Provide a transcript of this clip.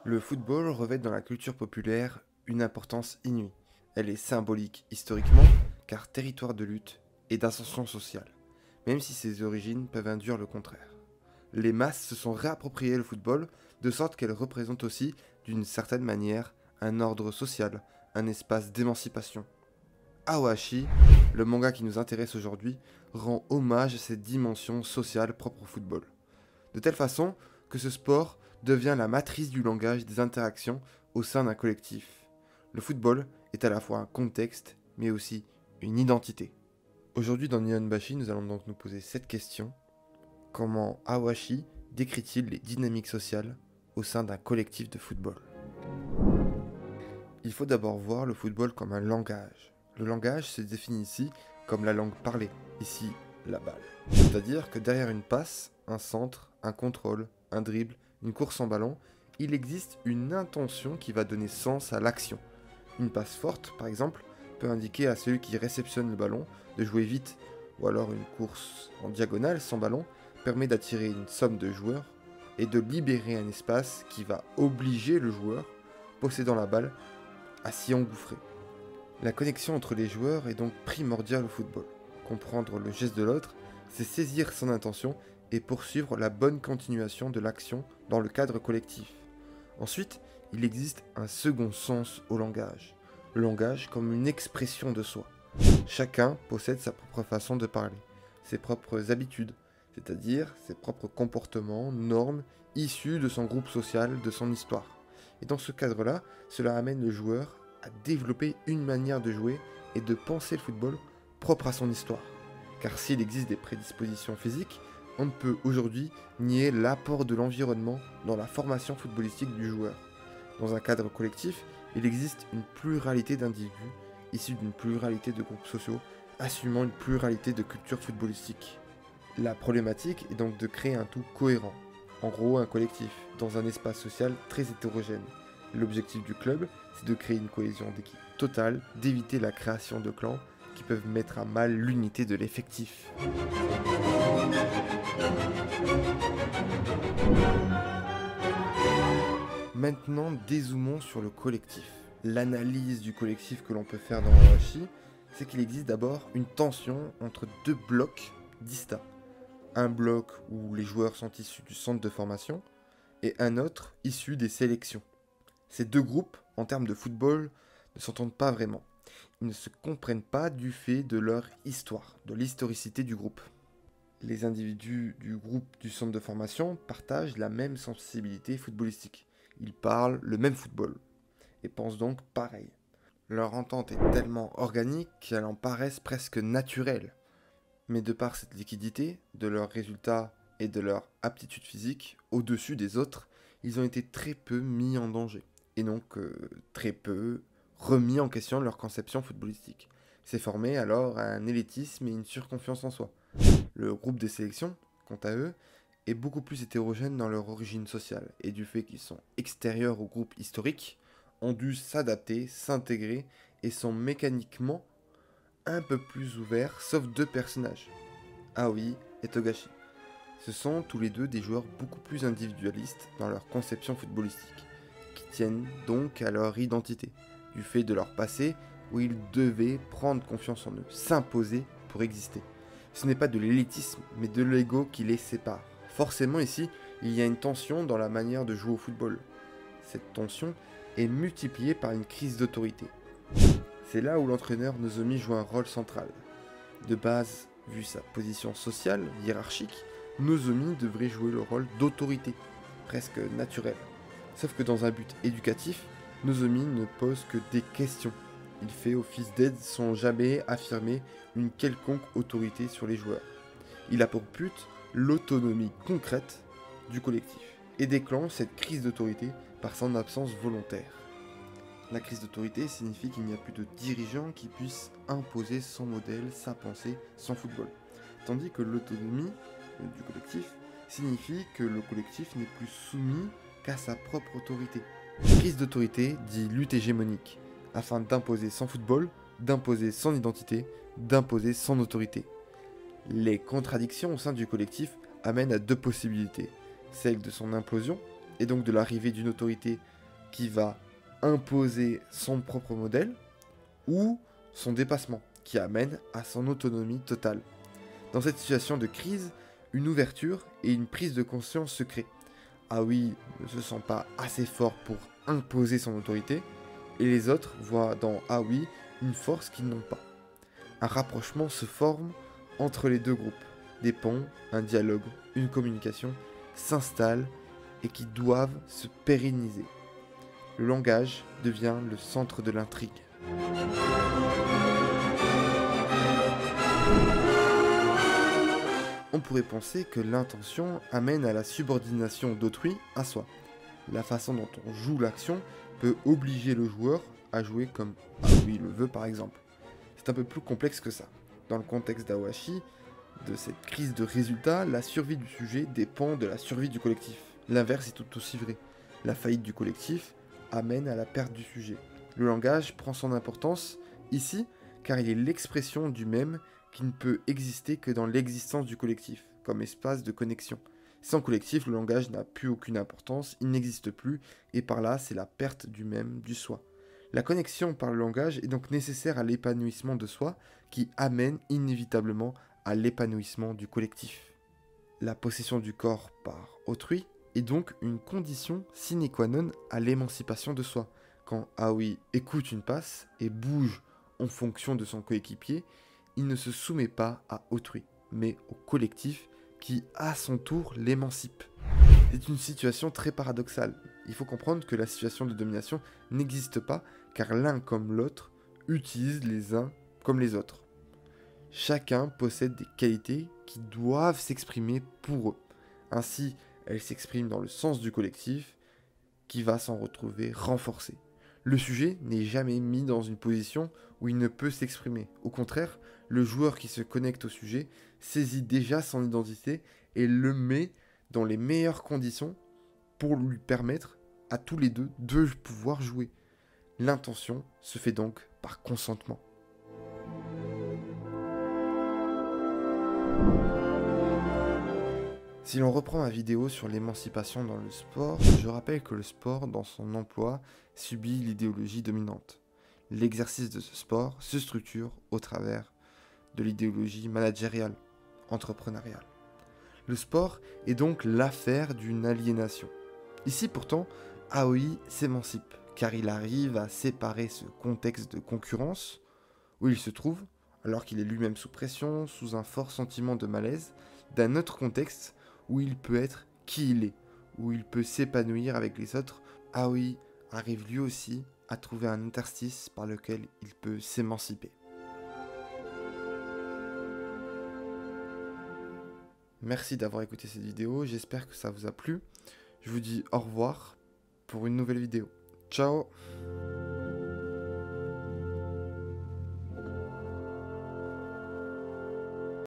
Le football revêt dans la culture populaire une importance inouïe. Elle est symbolique historiquement, car territoire de lutte et d'ascension sociale, même si ses origines peuvent induire le contraire. Les masses se sont réappropriées le football, de sorte qu'elle représente aussi, d'une certaine manière, un ordre social, un espace d'émancipation. Awashi, le manga qui nous intéresse aujourd'hui, rend hommage à cette dimension sociale propre au football. De telle façon que ce sport devient la matrice du langage et des interactions au sein d'un collectif. Le football est à la fois un contexte, mais aussi une identité. Aujourd'hui dans Nihonbashi, nous allons donc nous poser cette question. Comment Awashi décrit-il les dynamiques sociales au sein d'un collectif de football? Il faut d'abord voir le football comme un langage. Le langage se définit ici comme la langue parlée, ici la balle. C'est-à-dire que derrière une passe, un centre, un contrôle, un dribble, une course en ballon, il existe une intention qui va donner sens à l'action. Une passe forte, par exemple, peut indiquer à celui qui réceptionne le ballon de jouer vite, ou alors une course en diagonale sans ballon permet d'attirer une somme de joueurs et de libérer un espace qui va obliger le joueur possédant la balle à s'y engouffrer. La connexion entre les joueurs est donc primordiale au football. Comprendre le geste de l'autre, c'est saisir son intention et poursuivre la bonne continuation de l'action dans le cadre collectif. Ensuite, il existe un second sens au langage. Le langage comme une expression de soi. Chacun possède sa propre façon de parler, ses propres habitudes, c'est-à-dire ses propres comportements, normes, issus de son groupe social, de son histoire. Et dans ce cadre-là, cela amène le joueur à développer une manière de jouer et de penser le football propre à son histoire. Car s'il existe des prédispositions physiques, on ne peut aujourd'hui nier l'apport de l'environnement dans la formation footballistique du joueur. Dans un cadre collectif, il existe une pluralité d'individus issus d'une pluralité de groupes sociaux, assumant une pluralité de cultures footballistiques. La problématique est donc de créer un tout cohérent, en gros un collectif, dans un espace social très hétérogène. L'objectif du club, c'est de créer une cohésion d'équipe totale, d'éviter la création de clans qui peuvent mettre à mal l'unité de l'effectif. Maintenant, dézoomons sur le collectif. L'analyse du collectif que l'on peut faire dans Awashi, c'est qu'il existe d'abord une tension entre deux blocs distincts. Un bloc où les joueurs sont issus du centre de formation et un autre issu des sélections. Ces deux groupes, en termes de football, ne s'entendent pas vraiment. Ils ne se comprennent pas du fait de leur histoire, de l'historicité du groupe. Les individus du groupe du centre de formation partagent la même sensibilité footballistique. Ils parlent le même football et pensent donc pareil. Leur entente est tellement organique qu'elle en paraisse presque naturelle. Mais de par cette liquidité, de leurs résultats et de leur aptitude physique, au-dessus des autres, ils ont été très peu mis en danger. Et donc très peu remis en question de leur conception footballistique. C'est formé alors un élitisme et une surconfiance en soi. Le groupe des sélections, quant à eux, est beaucoup plus hétérogène dans leur origine sociale, et du fait qu'ils sont extérieurs au groupe historique, ont dû s'adapter, s'intégrer, et sont mécaniquement un peu plus ouverts, sauf deux personnages, Aoi et Togashi. Ce sont tous les deux des joueurs beaucoup plus individualistes dans leur conception footballistique, qui tiennent donc à leur identité, du fait de leur passé où ils devaient prendre confiance en eux, s'imposer pour exister. Ce n'est pas de l'élitisme, mais de l'ego qui les sépare. Forcément ici, il y a une tension dans la manière de jouer au football. Cette tension est multipliée par une crise d'autorité. C'est là où l'entraîneur Nozomi joue un rôle central. De base, vu sa position sociale, hiérarchique, Nozomi devrait jouer le rôle d'autorité, presque naturel. Sauf que dans un but éducatif, Nozomi ne pose que des questions. Il fait office d'aide sans jamais affirmer une quelconque autorité sur les joueurs. Il a pour but l'autonomie concrète du collectif et déclenche cette crise d'autorité par son absence volontaire. La crise d'autorité signifie qu'il n'y a plus de dirigeant qui puisse imposer son modèle, sa pensée, son football. Tandis que l'autonomie du collectif signifie que le collectif n'est plus soumis qu'à sa propre autorité. Crise d'autorité dit lutte hégémonique, afin d'imposer son football, d'imposer son identité, d'imposer son autorité. Les contradictions au sein du collectif amènent à deux possibilités, celle de son implosion, et donc de l'arrivée d'une autorité qui va imposer son propre modèle, ou son dépassement, qui amène à son autonomie totale. Dans cette situation de crise, une ouverture et une prise de conscience se créent. Aoi ne se sent pas assez fort pour imposer son autorité, et les autres voient dans Aoi une force qu'ils n'ont pas. Un rapprochement se forme entre les deux groupes. Des ponts, un dialogue, une communication s'installent et qui doivent se pérenniser. Le langage devient le centre de l'intrigue. On pourrait penser que l'intention amène à la subordination d'autrui à soi. La façon dont on joue l'action peut obliger le joueur à jouer comme Aoi le veut par exemple. C'est un peu plus complexe que ça. Dans le contexte d'Awashi, de cette crise de résultats, la survie du sujet dépend de la survie du collectif. L'inverse est tout aussi vrai. La faillite du collectif amène à la perte du sujet. Le langage prend son importance ici car il est l'expression du même qui ne peut exister que dans l'existence du collectif, comme espace de connexion. Sans collectif, le langage n'a plus aucune importance, il n'existe plus, et par là, c'est la perte du même, du soi. La connexion par le langage est donc nécessaire à l'épanouissement de soi, qui amène inévitablement à l'épanouissement du collectif. La possession du corps par autrui est donc une condition sine qua non à l'émancipation de soi. Quand Aoi écoute une passe et bouge en fonction de son coéquipier, il ne se soumet pas à autrui, mais au collectif qui, à son tour, l'émancipe. C'est une situation très paradoxale. Il faut comprendre que la situation de domination n'existe pas, car l'un comme l'autre utilise les uns comme les autres. Chacun possède des qualités qui doivent s'exprimer pour eux. Ainsi, elles s'expriment dans le sens du collectif, qui va s'en retrouver renforcé. Le sujet n'est jamais mis dans une position où il ne peut s'exprimer. Au contraire, le joueur qui se connecte au sujet saisit déjà son identité et le met dans les meilleures conditions pour lui permettre à tous les deux de pouvoir jouer. L'intention se fait donc par consentement. Si l'on reprend ma vidéo sur l'émancipation dans le sport, je rappelle que le sport, dans son emploi, subit l'idéologie dominante. L'exercice de ce sport se structure au travers de l'idéologie managériale, entrepreneuriale. Le sport est donc l'affaire d'une aliénation. Ici pourtant, Aoi s'émancipe, car il arrive à séparer ce contexte de concurrence où il se trouve, alors qu'il est lui-même sous pression, sous un fort sentiment de malaise, d'un autre contexte où il peut être qui il est, où il peut s'épanouir avec les autres. Aoi arrive lui aussi à trouver un interstice par lequel il peut s'émanciper. Merci d'avoir écouté cette vidéo, j'espère que ça vous a plu. Je vous dis au revoir pour une nouvelle vidéo. Ciao!